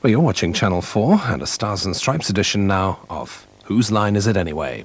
Well, you're watching Channel 4 and a Stars and Stripes edition now of Whose Line Is It Anyway?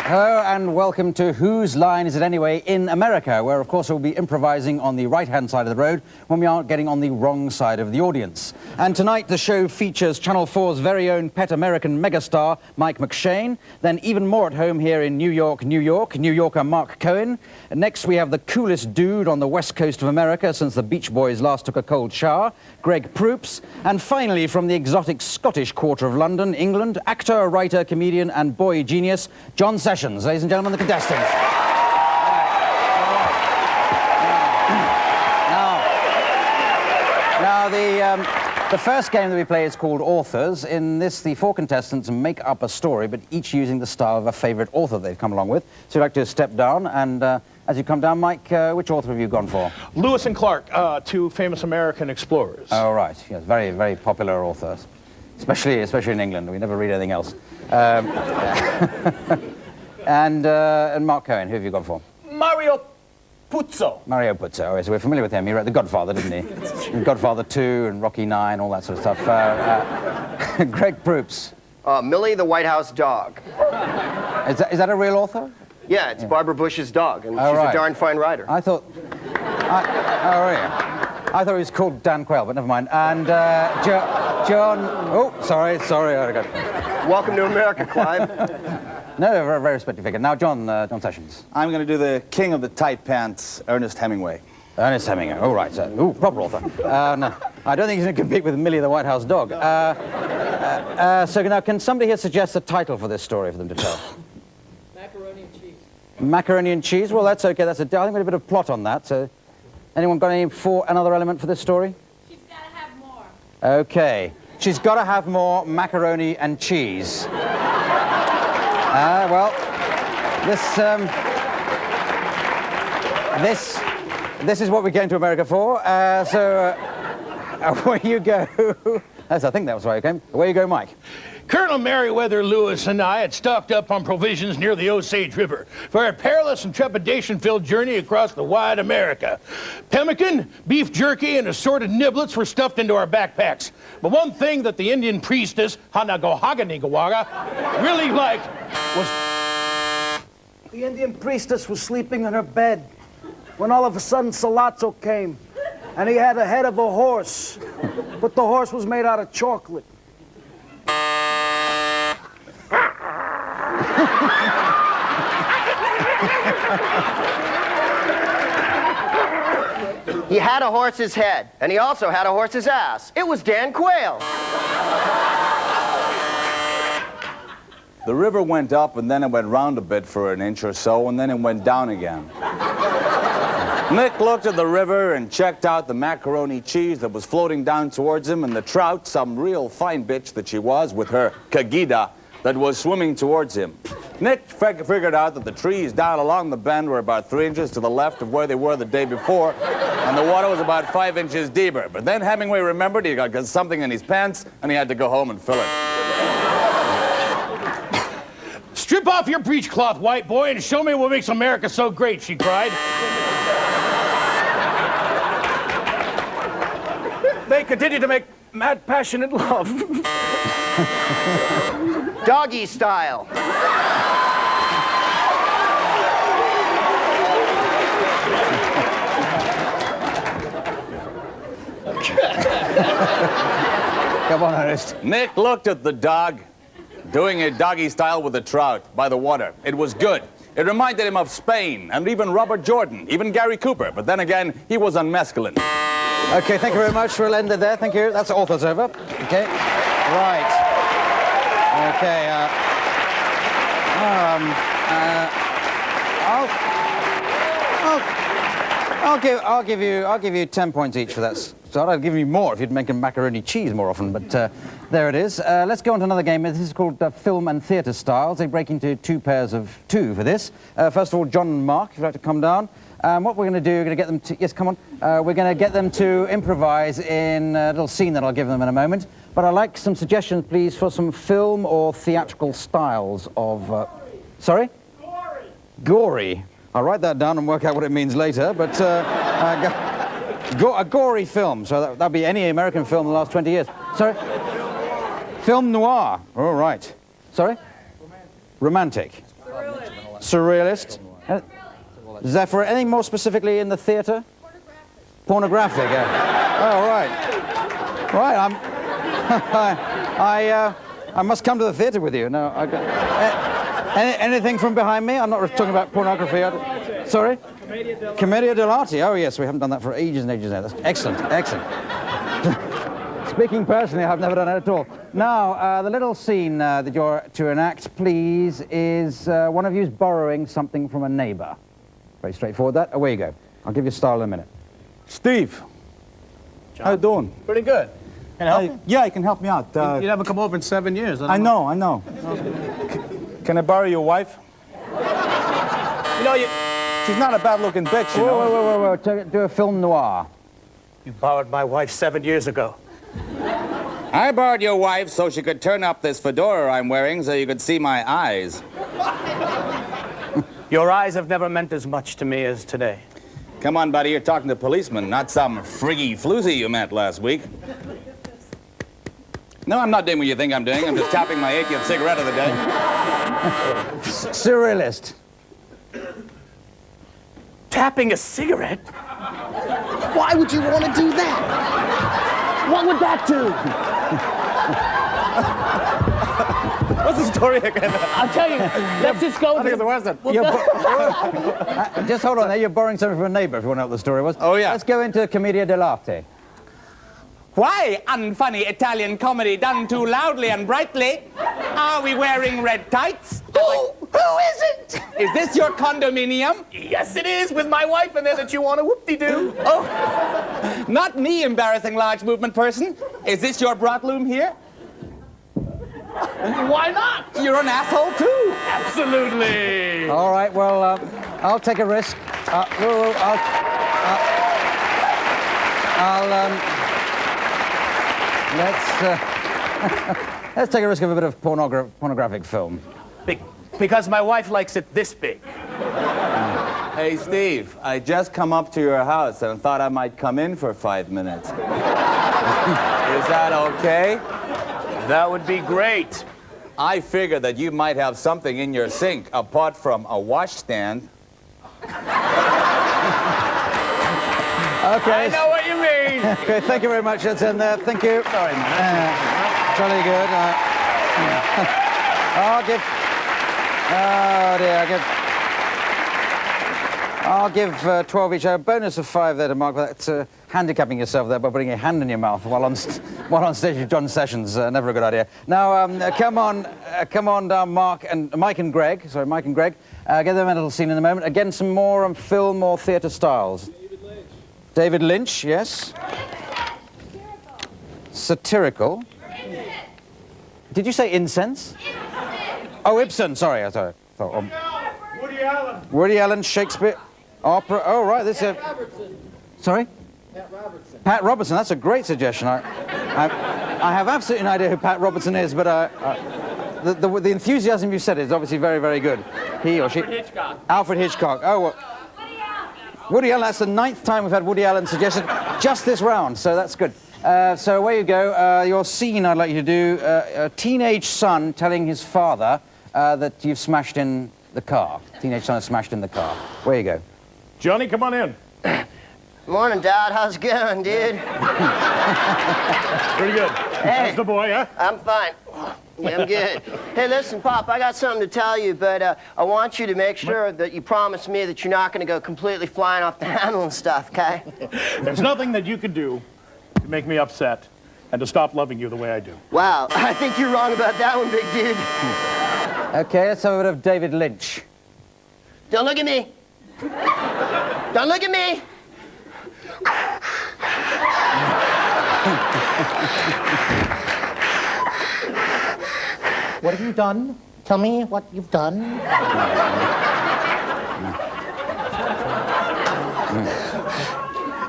Hello and welcome to Whose Line Is It Anyway in America, where of course we'll be improvising on the right-hand side of the road when we aren't getting on the wrong side of the audience. And tonight the show features Channel 4's very own pet American megastar, Mike McShane, then even more at home here in New York, New Yorker Mark Cohen. And next we have the coolest dude on the west coast of America since the Beach Boys last took a cold shower, Greg Proops. And finally from the exotic Scottish quarter of London, England, actor, writer, comedian and boy genius, John Sessions. Ladies and gentlemen, the contestants. Now, the first game that we play is called Authors. In this, the four contestants make up a story, but each using the style of a favourite author they've come along with. So you'd like to step down, and as you come down, Mike, which author have you gone for? Lewis and Clark, two famous American explorers. Oh, right. Yes, very, very popular authors, especially in England. We never read anything else. And Mark Cohen, who have you gone for? Mario Puzo. Mario Puzo. Oh, so we're familiar with him. He wrote The Godfather, didn't he? Godfather 2 and Rocky 9, all that sort of stuff. Greg Proops. Millie the White House dog. Is that a real author? Yeah, it's Barbara Bush's dog, and she's right. a darn fine writer. I thought... oh, really? I thought he was called Dan Quayle, but never mind. And John... Oh, sorry. I got... Welcome to America, Clive. No, a very, very respected figure. Now, John Sessions. I'm going to do the king of the tight pants, Ernest Hemingway. Ernest Hemingway. Oh, right. Ooh, proper author. No, I don't think he's going to compete with Millie the White House dog. So now, can somebody here suggest a title for this story for them to tell? Macaroni and cheese. Macaroni and cheese? Well, that's okay. I think we have a bit of plot on that. So, anyone got another element for this story? She's got to have more. Okay. She's got to have more macaroni and cheese. Well, this is what we came to America for. Away you go. I think that was why you came. Away you go, Mike. Colonel Meriwether Lewis and I had stocked up on provisions near the Osage River for a perilous and trepidation-filled journey across the wide America. Pemmican, beef jerky, and assorted niblets were stuffed into our backpacks. But one thing that the Indian priestess, Hanagohaganigawaga, really liked was... The Indian priestess was sleeping in her bed when all of a sudden Salazzo came, and he had the head of a horse, but the horse was made out of chocolate. He had a horse's head, and he also had a horse's ass. It was Dan Quayle. The river went up, and then it went round a bit for an inch or so, and then it went down again. Nick looked at the river and checked out the macaroni cheese that was floating down towards him, and the trout, some real fine bitch that she was, with her kagida, that was swimming towards him. Nick figured out that the trees down along the bend were about 3 inches to the left of where they were the day before, and the water was about 5 inches deeper. But then Hemingway remembered he got something in his pants, and he had to go home and fill it. Strip off your breechcloth, white boy, and show me what makes America so great, she cried. They continue to make mad, passionate love. Doggy style. Come on, Ernest. Nick looked at the dog, doing a doggy style with the trout by the water. It was good. It reminded him of Spain, and even Robert Jordan, even Gary Cooper. But then again, he was on mescaline. Okay, thank you very much. We'll end it there. Thank you. That's Authors over. Okay. Right. Okay. I'll give you 10 points each for that So I'd give you more if you'd make a macaroni cheese more often, but there it is. Let's go on to another game. This is called Film and Theatre Styles. They break into two pairs of two for this. First of all, John and Mark, if you'd like to come down. What we're going to do, we're going to get them to... Yes, come on. We're going to get them to improvise in a little scene that I'll give them in a moment. But I'd like some suggestions, please, for some film or theatrical styles of... Sorry? Gory. Gory. I'll write that down and work out what it means later, but... a gory film, so that'd be any American film in the last 20 years. Sorry? Film noir. All right. Sorry? Romantic. Surrealist. Is that for anything more specifically in the theatre? Pornographic. Oh, right. Right, I must come to the theatre with you. No, anything from behind me? I'm not talking about pornography. Sorry? Commedia dell'arte. Oh, yes, we haven't done that for ages and ages now. That's excellent, excellent. Speaking personally, I've never done it at all. Now, the little scene that you're to enact, please, is one of you's borrowing something from a neighbour. Very straightforward, that. Away you go. I'll give you a style in a minute. Steve, John. how you doing? Pretty good. Can I help you? Yeah, you can help me out. You haven't come over in 7 years. I know. Can I borrow your wife? You know, She's not a bad-looking bitch, you know. Whoa. Do a film noir. You borrowed my wife 7 years ago. I borrowed your wife so she could turn up this fedora I'm wearing so you could see my eyes. Your eyes have never meant as much to me as today. Come on, buddy, you're talking to policemen, not some friggy floozy you met last week. No, I'm not doing what you think I'm doing. I'm just tapping my 80th cigarette of the day. Surrealist. Tapping a cigarette? Why would you want to do that? What would that do? What's the story again? I'll tell you. Let's just go. I think it's the worst one. Just hold on there. You're borrowing something from a neighbour, if you want to know what the story was. Oh, yeah. Let's go into Commedia dell'arte. Why, unfunny Italian comedy done too loudly and brightly? Are we wearing red tights? Who isn't? Is this your condominium? Yes, it is, with my wife in there that you want to whoop-de-doo. Oh, not me, embarrassing large movement person. Is this your brothloom here? Why not? You're an asshole, too. Absolutely. All right, well, I'll take a risk. Let's take a risk of a bit of pornographic film. Because my wife likes it this big. Hey, Steve, I just come up to your house and thought I might come in for 5 minutes. Is that okay? That would be great. I figure that you might have something in your sink apart from a washstand. Okay. I know what you mean. Okay, thank you very much. That's in there. Thank you. Sorry, man. Jolly good. I'll give... Oh, dear. I'll give 12 each. A bonus of 5 there to Mark. That's handicapping yourself there by putting a hand in your mouth while on stage with John Sessions. Never a good idea. Now, come on down, Mike and Greg. Sorry, Mike and Greg. Get them a little scene in a moment. Again, some more film or theatre styles. David Lynch, yes. Satirical. Did you say incense? Oh, Ibsen. Sorry. Woody Allen. Woody Allen, Shakespeare, opera. Oh, right. This is. Sorry. Pat Robertson. That's a great suggestion. I have absolutely no idea who Pat Robertson is, but the enthusiasm you said is obviously very, very good. He or she. Alfred Hitchcock. Oh, well. Woody Allen. That's the 9th time we've had Woody Allen suggested just this round, so that's good. So away you go. Your scene I'd like you to do, a teenage son telling his father that you've smashed in the car. Teenage son has smashed in the car. Where you go? Johnny, come on in. Morning, Dad. How's it going, dude? Pretty good. Hey. How's the boy, huh? I'm fine. Yeah, I'm good. Hey, listen, Pop, I got something to tell you, but I want you to make sure that you promise me that you're not going to go completely flying off the handle and stuff, okay? There's nothing that you could do to make me upset and to stop loving you the way I do. Wow, I think you're wrong about that one, big dude. Okay, let's have a bit of David Lynch. Don't look at me. Don't look at me. What have you done? Tell me what you've done.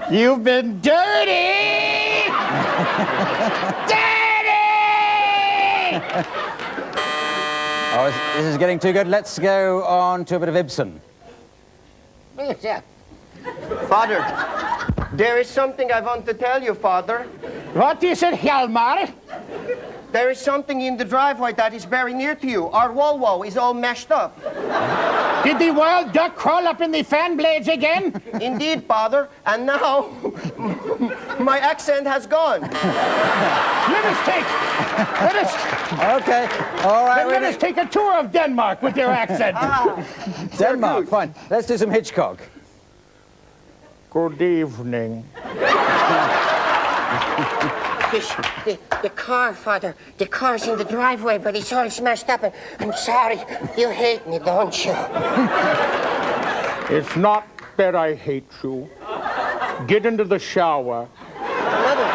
You've been dirty! Dirty! Oh, this is getting too good. Let's go on to a bit of Ibsen. Father, there is something I want to tell you, Father. What is it, Hjalmar? There is something in the driveway that is very near to you. Our Volvo is all meshed up. Did the wild duck crawl up in the fan blades again? Indeed, Father. And now, my accent has gone. Let us, Okay, all right. let us take a tour of Denmark with your accent. Denmark, fine. Let's do some Hitchcock. Good evening. The car, Father. The car's in the driveway, but it's all smashed up. And I'm sorry. You hate me, don't you? It's not that I hate you. Get into the shower. Mother,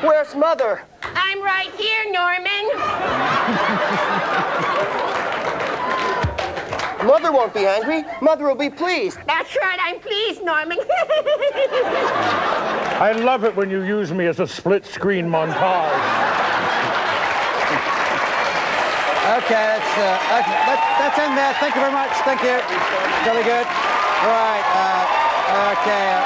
where's Mother? I'm right here, Norman. Mother won't be angry. Mother will be pleased. That's right, I'm pleased, Norman. I love it when you use me as a split-screen montage. Okay, let's end there. Thank you very much. Thank you. Really good. Right. Okay.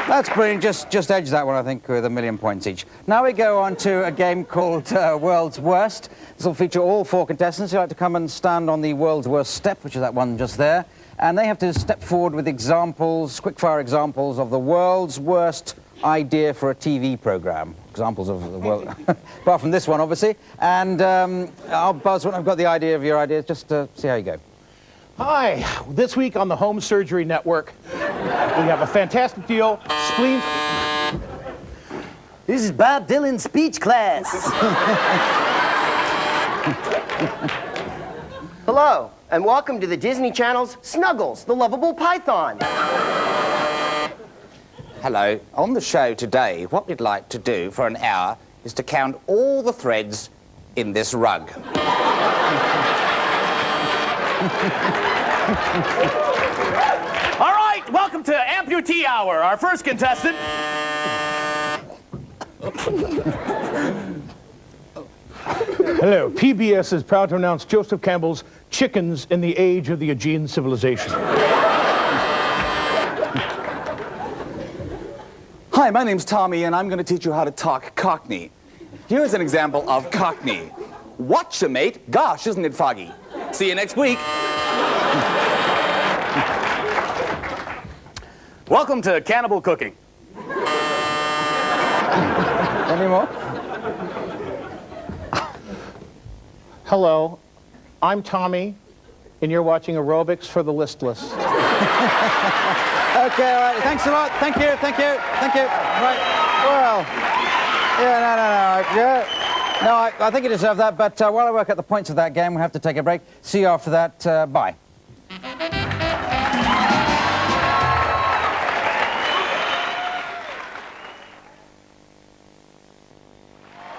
That's brilliant. Just edge that one, I think, with 1,000,000 points each. Now we go on to a game called World's Worst. This will feature all 4 contestants who like to come and stand on the World's Worst step, which is that one just there. And they have to step forward with examples, quick-fire examples of the world's worst idea for a TV program. Examples of the world, apart from this one, obviously. And I'll buzz when I've got the idea of your ideas, just to see how you go. Hi. This week on the Home Surgery Network, we have a fantastic deal. Spleen. This is Bob Dylan's speech class. Hello, and welcome to the Disney Channel's Snuggles, the Lovable Python. Hello. On the show today, what we'd like to do for an hour is to count all the threads in this rug. All right, welcome to Amputee Hour. Our first contestant. Hello. PBS is proud to announce Joseph Campbell's Chickens in the Age of the Aegean Civilization. Hi, my name's Tommy, and I'm going to teach you how to talk Cockney. Here's an example of Cockney. Watcha, mate. Gosh, isn't it foggy? See you next week. Welcome to Cannibal Cooking. Any more? Hello. I'm Tommy, and you're watching Aerobics for the Listless. Okay, all right. Thanks a lot. Thank you. Right. Well, no, I think you deserve that, but while I work out the points of that game, we'll have to take a break. See you after that. Bye.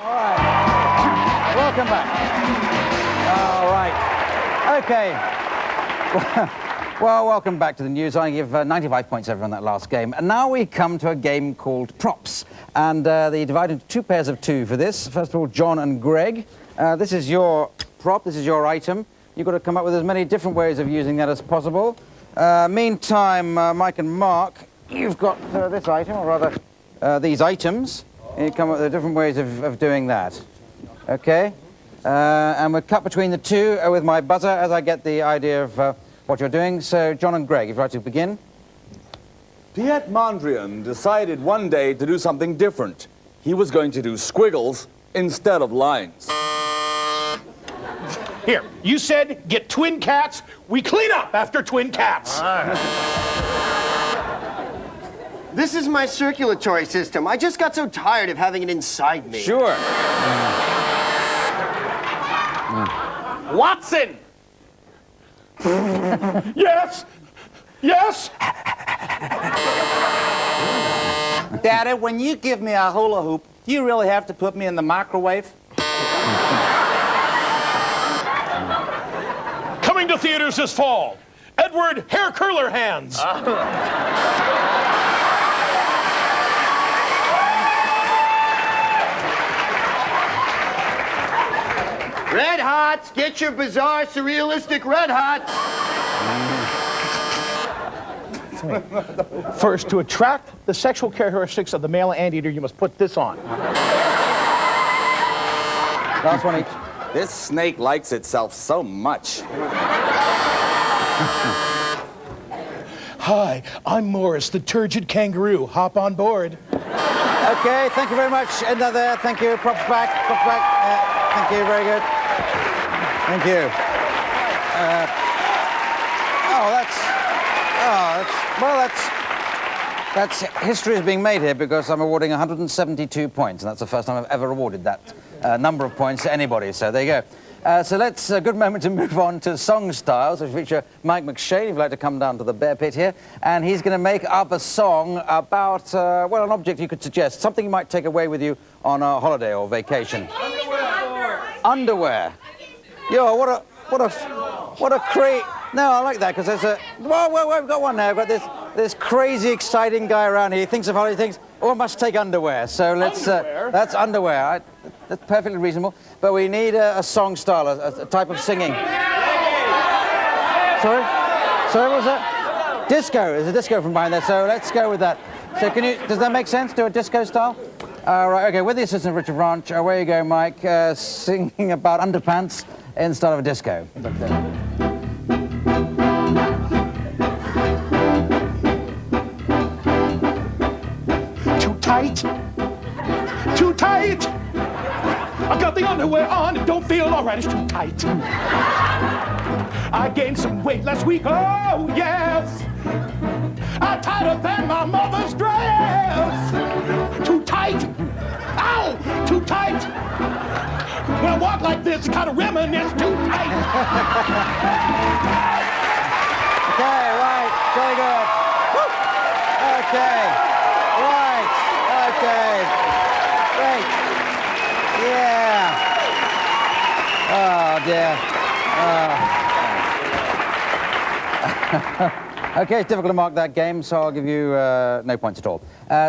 All right. Welcome back. All right. Okay. Well, welcome back to the news. I give 95 points over on that last game. And now we come to a game called Props. And they divide into 2 pairs of 2 for this. First of all, John and Greg. This is your prop. This is your item. You've got to come up with as many different ways of using that as possible. Meantime, Mike and Mark, you've got this item, or rather, these items. And you come up with different ways of doing that. Okay? And we'll cut between the 2 with my buzzer as I get the idea of what you're doing. So, John and Greg, if you'd like to begin. Piet Mondrian decided one day to do something different. He was going to do squiggles instead of lines. Here, you said get twin cats. We clean up after twin cats. This is my circulatory system. I just got so tired of having it inside me. Sure. Watson! Yes! Yes! Daddy, when you give me a hula hoop, do you really have to put me in the microwave? Coming to theaters this fall, Edward Hair Curler Hands. Red Hots, get your bizarre, surrealistic Red Hots. First, to attract the sexual characteristics of the male anteater, you must put this on. Last one each. This snake likes itself so much. Hi, I'm Morris, the turgid kangaroo. Hop on board. Okay, thank you very much. End that there. Thank you. Props back. Props back. Thank you. Very good. Thank you. That's history is being made here because I'm awarding 172 points, and that's the first time I've ever awarded that number of points to anybody. So there you go. So let's a good moment to move on to song styles, which feature Mike McShane, if you'd like to come down to the bear pit here, and he's going to make up a song about well, an object you could suggest, something you might take away with you on a holiday or vacation. Underwear. Yo, what a great. No, I like that because there's a. Well, we've got one now. We've got this crazy, exciting guy around here. He thinks of holiday things. Oh, I must take underwear. So let's. That's underwear. That's perfectly reasonable. But we need a song style, a type of singing. Sorry, what was that? Disco. There's a disco from behind there. So let's go with that. So can you? Does that make sense? Do a disco style? Right. Okay. With the assistance of Richard Ranch. Away you go, Mike. Singing about underpants in the style of a disco. Too tight. I got the underwear on, it don't feel all right, it's too tight. I gained some weight last week, oh yes. I'm tighter than my mother's dress. Too tight. Ow, too tight. When I walk like this, kind of reminisce, too tight. Okay, right, very good. Woo. Okay, right, okay, great. Yeah. Oh, dear. Okay, it's difficult to mark that game, so I'll give you no points at all.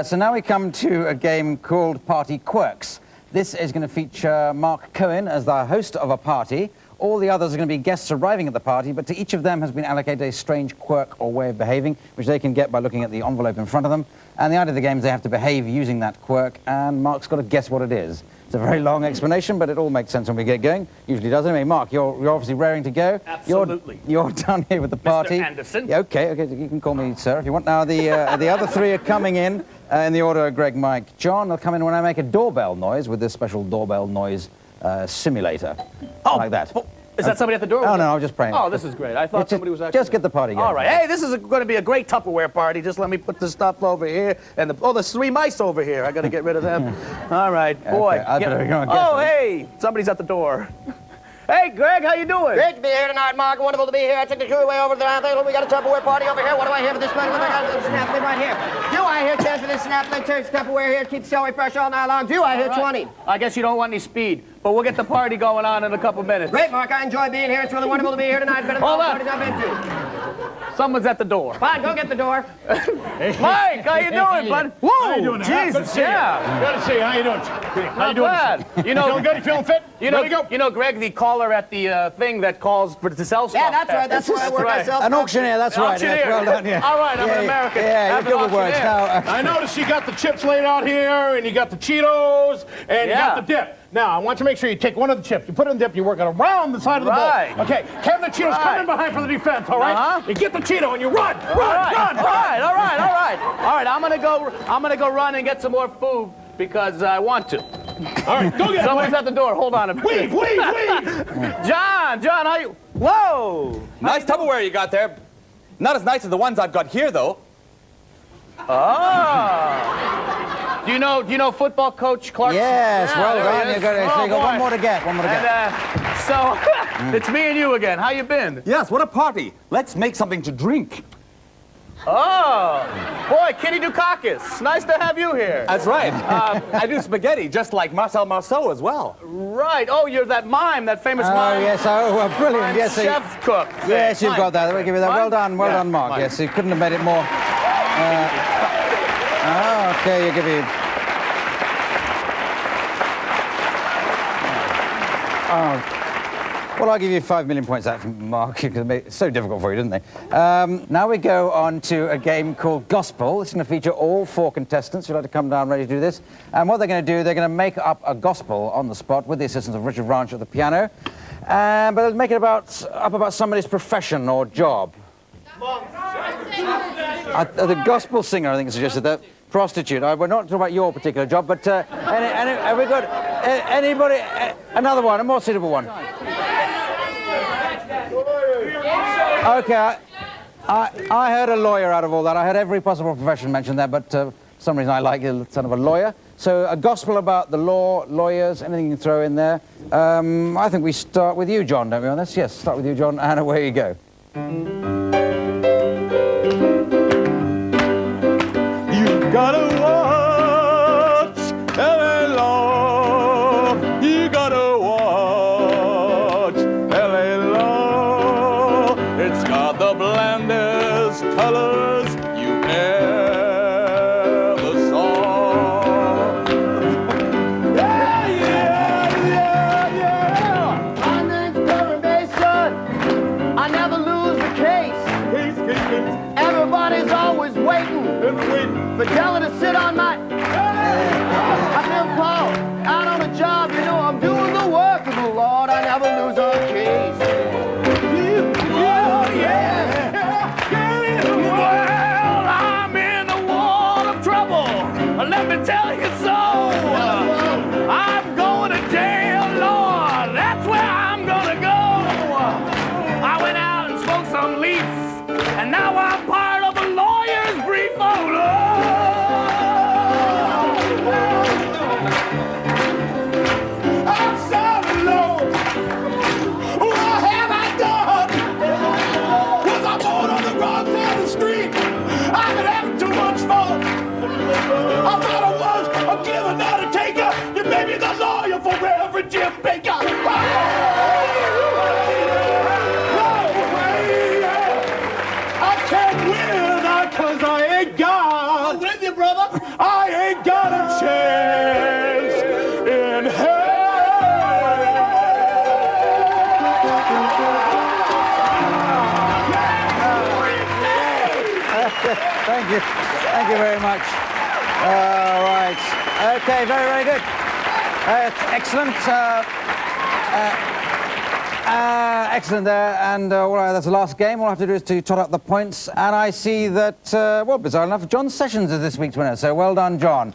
So now we come to a game called Party Quirks. This is going to feature Mark Cohen as the host of a party. All the others are going to be guests arriving at the party, but to each of them has been allocated a strange quirk or way of behaving, which they can get by looking at the envelope in front of them. And the idea of the game is they have to behave using that quirk, and Mark's got to guess what it is. It's a very long explanation, but it all makes sense when we get going. Usually does. Anyway, Mark, you're obviously raring to go. Absolutely. You're down here with the party. Mr. Anderson. Yeah, okay, you can call me sir if you want. Now, the other three are coming in the order of Greg, Mike, John. They'll come in when I make a doorbell noise with this special doorbell noise simulator. Oh, like that. Is that somebody at the door? Oh, no, I was just praying. Oh, this is great. I thought somebody was actually... Just get the party going. All right. Hey, this is going to be a great Tupperware party. Just let me put the stuff over here. And there's 3 mice over here. I got to get rid of them. All right. Boy. Okay, I better go and get oh, them. hey. Somebody's at the door. Hey, Greg, how you doing? Great to be here tonight, Mark. Wonderful to be here. I took the crew away over to the bathroom. We got a Tupperware party over here. What do I hear for this money? What do I got for this snap right here? Do I hear 10 for this snap lid church Tupperware here? Keep celery fresh all night long. Do I hear 20? I guess you don't want any speed, but we'll get the party going on in a couple minutes. Great, Mark. I enjoy being here. It's really wonderful to be here tonight. Better than all the parties I've been to. Someone's at the door. Fine, go get the door. Mike, how you doing, bud? Whoa, How you doing? Jesus, yeah. Good to see you. How you doing? How you doing? Bad. You know, feeling good? You feeling fit? You know, Greg, the caller at the thing that calls to sell stuff. Yeah, that's right. That's where I work myself. An auctioneer, that's right. Auctioneer. Yes, well done, yeah. All right, I'm an American. Yeah, I'm you're an good with words. auctioneer. Now, I noticed you got the chips laid out here, and you got the Cheetos, and you got the dip. Now, I want you to make sure you take one of the chips, you put it in the dip, you work it around the side of the bowl. Okay, have the Cheetos come in behind for the defense, all right? You get the Cheeto and you run. All right. All right, I'm gonna go run and get some more food because I want to. All right, go get it. Someone's at the door. Hold on a minute. Leave. John, how you? Whoa! Nice Tupperware you got there. Not as nice as the ones I've got here, though. Oh. Do you know football coach Clark? yes, well done. You got one more to get. One more to get. So it's me and you again. How you been? Yes, what a party. Let's make something to drink. Oh, boy, boy, Kitty Dukakis. Nice to have you here. That's right. I do spaghetti, just like Marcel Marceau as well. Right. Oh, you're that mime, that famous Oh, mime. yes. Oh, brilliant. Yes, chef cook. Yes, you've got that. We'll give you that. Well done, Mark. Mime. Yes, you couldn't have made it more. Okay, you give me. Well, I'll give you 5 million points out from Mark, because they made it so difficult for you, didn't they? Now we go on to a game called Gospel. It's going to feature all 4 contestants who'd like to come down ready to do this. And what they're going to do, they're going to make up a gospel on the spot with the assistance of Richard Ranch at the piano. But they'll make it about somebody's profession or job. The gospel singer, I think, suggested that. Prostitute. We're not talking about your particular job, but have we got anybody? Another one, a more suitable one. Okay, I heard a lawyer out of all that. I heard every possible profession mentioned there, but for some reason I like the sound of a lawyer. So a gospel about the law, lawyers, anything you can throw in there. I think we start with you, John, don't we, on this? Yes, start with you, John, and away you go. You gotta watch LA Law. You gotta watch LA Law. It's got the blandest colors you ever saw. Yeah, yeah, yeah, yeah. My name's Cohen, Mason. I never lose the case. Case. Everybody's always waiting for Della to sit on my... I feel Paul, out on a job, you know, I'm doing the work of the Lord. I never lose a case. Oh, yeah. Well, I'm in a world of trouble. Let me tell you so. I'm going to jail, Lord. That's where I'm gonna go. I went out and smoked some leaf, and now I'm part of a lawyer's brief. Oh, Lord. I'm sorry, Lord. What have I done? Was I born on the wrong side of the street? I've been having too much fun. I thought I was a giver, not a taker. You made me the lawyer for Reverend Jim Baker. I can't win because I ain't got. I'm with you, brother. I ain't got a chance in hell. Thank you. Thank you very much. All right. Okay, very good. Excellent. Excellent there. And all right, that's the last game. All I have to do is to tot up the points. And I see that, well, bizarre enough, John Sessions is this week's winner. So well done, John.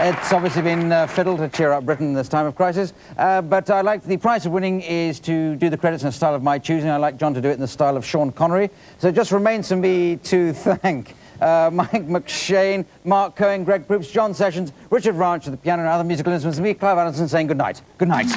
It's obviously been fiddle to cheer up Britain in this time of crisis, but I like the price of winning is to do the credits in a style of my choosing. I like John to do it in the style of Sean Connery. So it just remains for me to thank Mike McShane, Mark Cohen, Greg Proops, John Sessions, Richard Ranch at the piano and other musical instruments, and me, Clive Anderson, saying good night. Good night.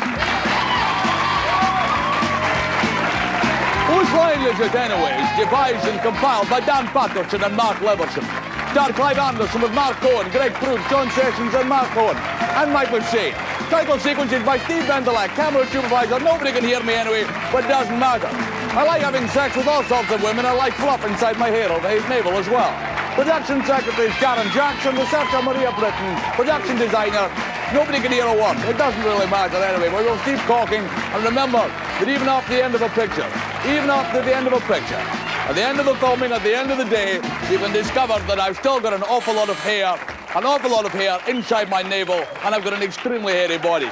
Whose Line Is It Anyway is devised and compiled by Dan Patterson and Mark Leverson. Star Clive Anderson with Mark Cohen, Greg Proops, John Sessions and Mark Cohen, and Mike McShane. Title sequence is by Steve Bendelak, camera supervisor. Nobody can hear me anyway, but it doesn't matter. I like having sex with all sorts of women. I like fluff inside my hair over his navel as well. Production secretary is Karen Jackson, researcher Maria Britton, production designer. Nobody can hear a word. It doesn't really matter anyway, but we'll keep talking. And remember that even after the end of a picture, at the end of the filming, at the end of the day, you can discover that I've still got an awful lot of hair inside my navel, and I've got an extremely hairy body.